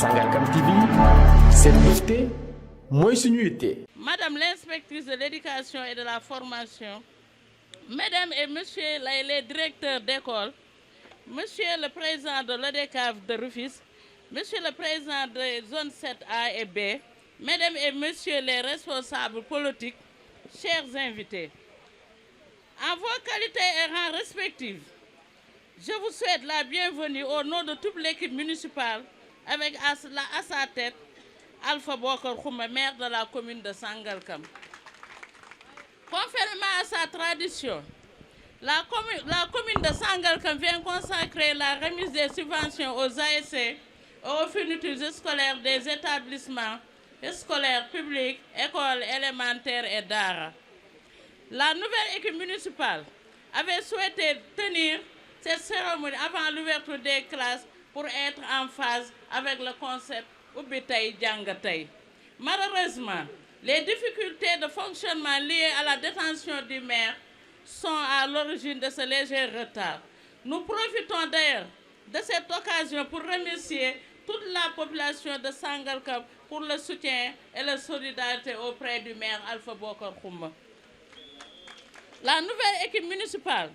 Sangalkam TV, c'est mbégte mooy suñu yitte. Madame l'inspectrice de l'éducation et de la formation, Mesdames et Messieurs les directeurs d'école, Monsieur le président de l'ODCAV de Rufisque, Monsieur le président des zones 7A et B, Mesdames et Messieurs les responsables politiques, chers invités, en vos qualités et rangs respectifs, je vous souhaite la bienvenue au nom de toute l'équipe municipale avec à sa tête Alpha Bokar Khouma, maire de la commune de Sangalkam. Conformément à sa tradition, la commune de Sangalkam vient consacrer la remise des subventions aux ASC et aux fournitures scolaires des établissements scolaires publics, écoles élémentaires et daara. La nouvelle équipe municipale avait souhaité tenir cette cérémonie avant l'ouverture des classes pour être en phase avec le concept Ubbi Tay Jàng Tay. Malheureusement, les difficultés de fonctionnement liées à la détention du maire sont à l'origine de ce léger retard. Nous profitons d'ailleurs de cette occasion pour remercier toute la population de Sangalkam pour le soutien et la solidarité auprès du maire Alpha Bokar Khouma. La nouvelle équipe municipale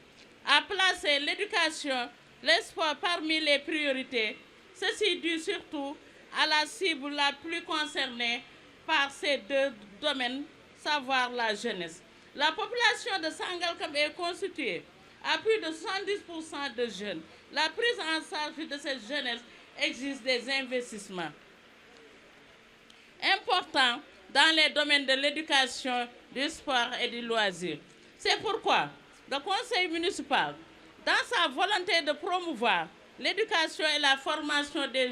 a placé l'éducation, le sport parmi les priorités. Ceci dû surtout à la cible la plus concernée par ces deux domaines, savoir la jeunesse. La population de Sangalkam est constituée à plus de 70% de jeunes. La prise en charge de cette jeunesse exige des investissements importants dans les domaines de l'éducation, du sport et du loisir. C'est pourquoi le conseil municipal, dans sa volonté de promouvoir l'éducation et la formation des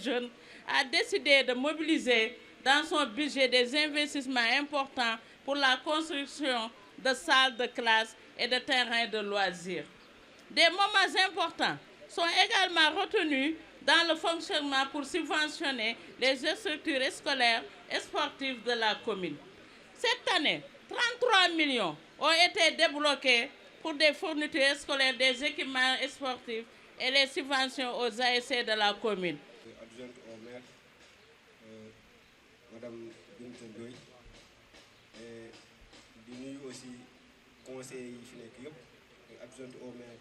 jeunes, a décidé de mobiliser dans son budget des investissements importants pour la construction de salles de classe et de terrains de loisirs. Des moments importants sont également retenus dans le fonctionnement pour subventionner les structures scolaires et sportives de la commune. Cette année, 33 millions ont été débloqués pour des fournitures scolaires, des équipements sportifs et les subventions aux ASC de la commune. Adjointe au maire, Madame Binta Ndoye, et di nuyu aussi conseillers yi fi nekk yëpp, adjointe au maire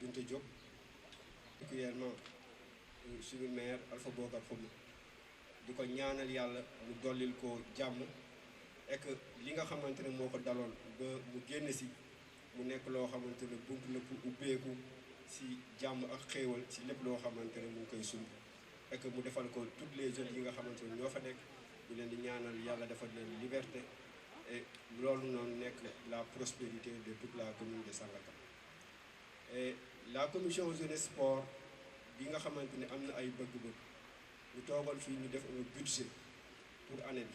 Binta Diop, particulièrement suñu maire Alpha Bokar Khouma, di ko ñaanal yàlla mu dollil ko jàmm et que li nga xamante ne moo ko daloon ba mu génn si mu nekk loo xamante ne bunt la pour ubbeeku si jàmm ak xéewal si lépp loo xamante ne mu ngi koy sumb et que mu defal ko toutes les jeunes yi nga xamante ne ñoo fa nekk ñu leen di ñaanal yàlla defal leen liberté et loolu noonu nekk la prospérité de toute la commune de Sangalkam. Et la commission jeunesse sport bi nga xamante ne am na ay bëgg-bëgg ñu toogal fii ñu def un budget pour année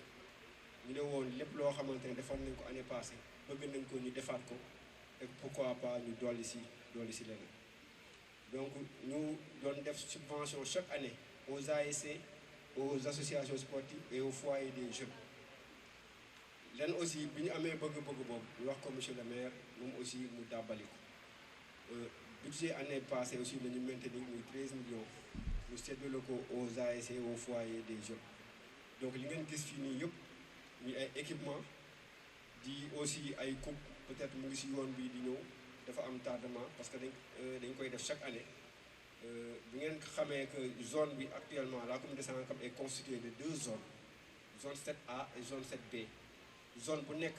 bi ñu ne woon lépp loo xamante ne defoon nañ ko année passée bëgg nañ ko ñu defaat ko et pourquoi pas ñu dolli si leneen. Donc ñu doon def subvention chaque année aux ASC, aux associations sportives et aux foyers des jeunes. Len aussi bi ñu amee bëgg-bëgg boobu ñu wax ko monsieur le maire moom aussi mu dàbbali ko. Budget année passée aussi la ñu maintenir muy 13 millions ñu séddale ko aux ASC, aux foyers des jeunes. Donc li ngeen gis fii nii yëpp ñu ay équipement di aussi ay coupe peut-être mu ngi si yoon bii di ñëw dafa am tardement parce que dañ koy def chaque année. Bu ngeen xamee que zone bi actuellement la commune de Sangalkam est constituée de deux zones, zone 7A et zone 7B. Zone bu nekk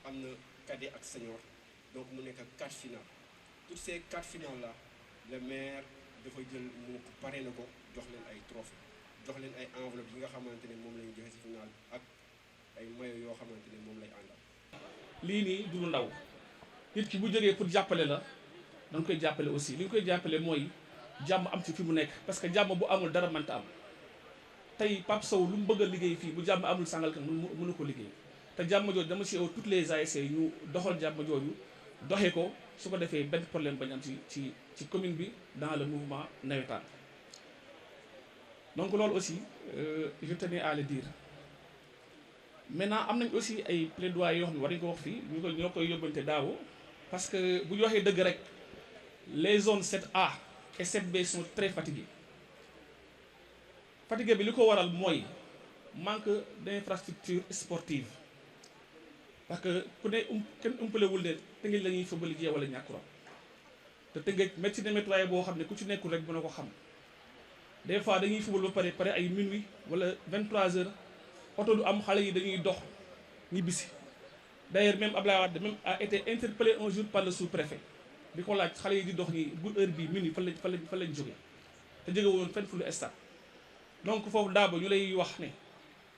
am na cadet ak senior, donc mu nekk 4 finales. Toutes ces 4 finales là le maire dafa jël mu pare na ko jox leen ay trophées jox leen ay enveloppes yi nga xamante ne moom la ñu joxe ci final ak ay maillots yoo xamante ne moom lay àndal. lii nii du lu ndaw nit ki bu jógee pour jàppale la da nga koy jàppale aussi li nga koy jàppale mooy jàmm am ci fi mu nekk parce que jàmm bu amul dara mënta am tey Pape Sow lu mu bëgg a liggéey fii bu jàmm amul Sangalkam mënu ko liggéey te jàmm jooju dama si toutes les ASC ñu doxal jàmm jooju doxee ko su ko defee benn problème bañ am ci commune bi dans le mouvement nawetaan. Donc loolu aussi je tenais à le dire. Maintenant am nañ aussi ay plaidoyer yoo xam ne war nañu ko wax fii ñoo koy yóbbante daaw parce que bu ñu waxee dëgg rek les zones 7A et 7B sont très fatiguées Fatick bi li ko waral mooy manque d'infrastructure sportive parce que ku ne kenn umpalewul ne Tëngéej la ñuy football ji wala ñàkk courant te Tëngéej métti na méttiwaay boo xam ne ku ci nekkul rek mën na ko xam des fois dañuy football ba pare ay minuit wala 23h oto du am xale yi dañuy dox ñibbisi. D'ailleurs même Abdoulaye Wade même a été interpellé un jour par le sous-préfet bi ko laaj xale yi di dox ñi bu heure bii minuit fan lañ jógee te jóge woon fenn fu lu stade donc foofu daaba ñu lay wax ne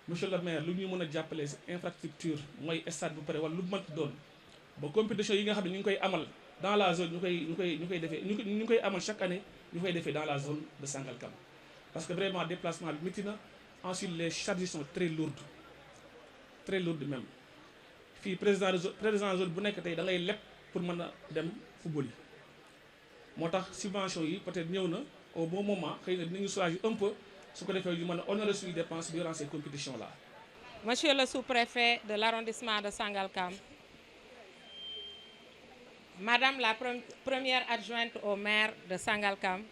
monsieur le maire lu ñu mën a jàppale infrastructure mooy stade bu pare wala lu mënti doon ba compétition yi nga xam ne ñu ngi koy amal dans la zone ñu koy defee ñu ngi koy amal chaque année ñu koy defee dans la zone de Sangalkam parce que vraiment déplacement bi métti na ensuite les charges sont très lourdes même fii président zone bu nekk tey da ngay leb pour mën a dem football yi moo tax subvention yi peut-être ñëw na au bon moment xëy na dinañu soulager un peu su ko defee ñu mën a honorer suñu dépenses durant ces compétitions là. Monsieur le sous-préfet de l'arrondissement de Sangalkam, Madame la première adjointe au maire de Sangalkam,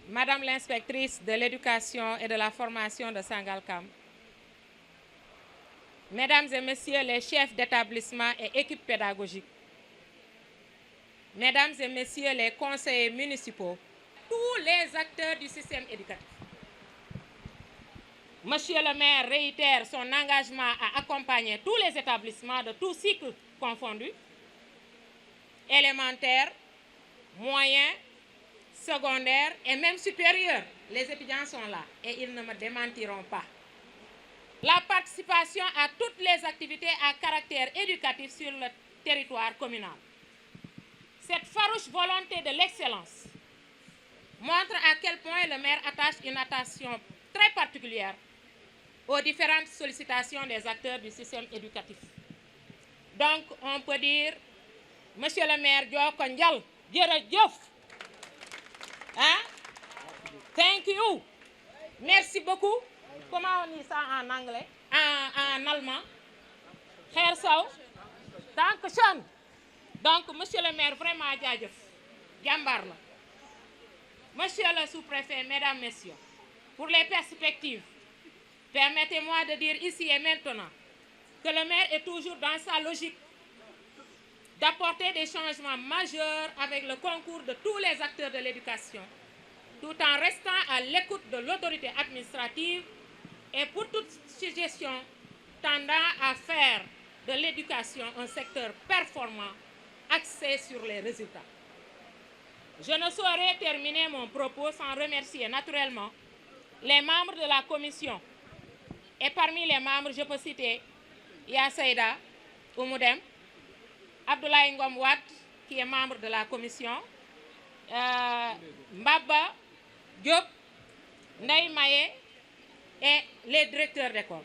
Madame l'inspectrice de l'éducation et de la formation de Sangalkam, Mesdames et Messieurs les chefs d'établissement et équipes pédagogiques, Mesdames et Messieurs les conseillers municipaux, tous les acteurs du système éducatif. Monsieur le maire réitère son engagement à accompagner tous les établissements de tous cycles confondus, élémentaires, moyens, secondaires et même supérieurs. Les étudiants sont là et ils ne me démentiront pas. La participation à toutes les activités à caractère éducatif sur le territoire communal. Cette farouche volonté de l'excellence montre à quel point le maire attache une attention très particulière aux différentes sollicitations des acteurs du système éducatif. Donc, on peut dire, Monsieur le maire, hein? Thank you. Merci beaucoup. Comment on dit ça en anglais? En allemand? Dankeschön. Donc, Monsieur le maire, vraiment, Gambarla. Monsieur le sous-préfet, Mesdames, Messieurs, pour les perspectives, permettez-moi de dire ici et maintenant que le maire est toujours dans sa logique d'apporter des changements majeurs avec le concours de tous les acteurs de l'éducation, tout en restant à l'écoute de l'autorité administrative et pour toute suggestion tendant à faire de l'éducation un secteur performant axé sur les résultats. Je ne saurais terminer mon propos sans remercier naturellement les membres de la commission. Et parmi les membres, je peux citer Yasaïda Oumoudem, Abdoulaye Ngom Wade, qui est membre de la commission, Mbaba Diop, Ndeye Maye et les directeurs d'école.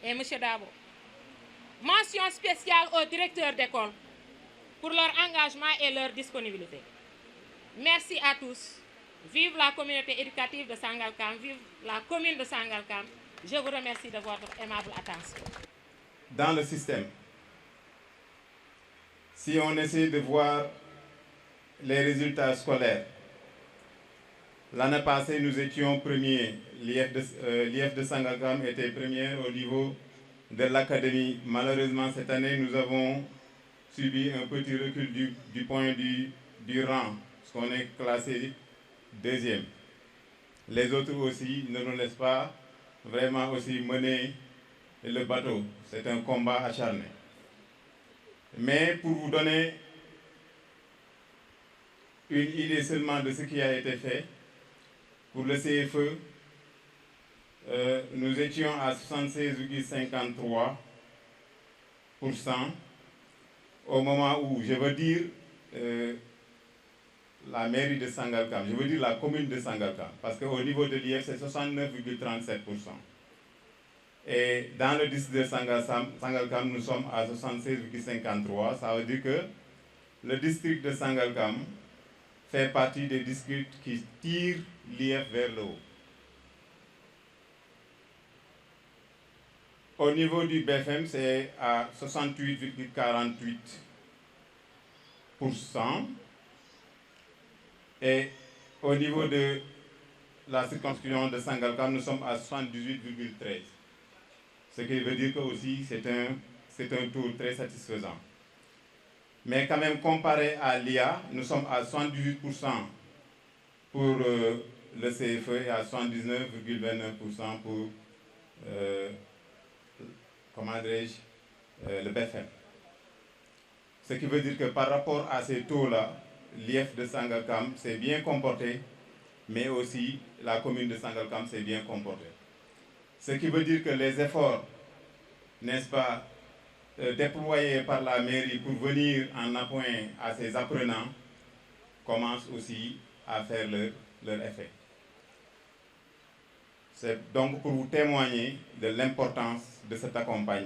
Et M. Dabo. Mention spéciale aux directeurs d'école pour leur engagement et leur disponibilité. Merci à tous. Vive la communauté éducative de Sangalkam, vive la commune de Sangalkam. Je vous remercie de votre aimable attention. Dans le système, si on essaie de voir les résultats scolaires, l'année passée, nous étions premiers. L'IF de Sangalkam était premier au niveau de l'académie. Malheureusement, cette année, nous avons subi un petit recul du point du rang, parce qu'on est classé deuxième. Les autres aussi ne nous laissent pas vraiment aussi mener le bateau. C'est un combat acharné. Mais pour vous donner une idée seulement de ce qui a été fait, pour le CFE, nous étions à 76,53% au moment où, je veux dire, la mairie de Sangalkam, je veux dire la commune de Sangalkam, parce qu'au niveau de l'IF, c'est 69,37%. Et dans le district de Sangalkam, nous sommes à 76,53%. Ça veut dire que le district de Sangalkam fait partie des districts qui tirent l'IF vers le haut. Au niveau du BFM, c'est à 68,48%. Et au niveau de la circonscription de Sangalkam, nous sommes à 78,13. Ce qui veut dire que aussi c'est un taux très satisfaisant. Mais quand même, comparé à l'IA, nous sommes à 78% pour le CFE et à 79,29% pour le BFM. Ce qui veut dire que par rapport à ces taux-là, l'IF de Sangalkam s'est bien comporté, mais aussi la commune de Sangalkam s'est bien comportée. Ce qui veut dire que les efforts, n'est-ce pas, déployés par la mairie pour venir en appoint à ces apprenants commencent aussi à faire leur effet. C'est donc pour vous témoigner de l'importance de cet accompagnement.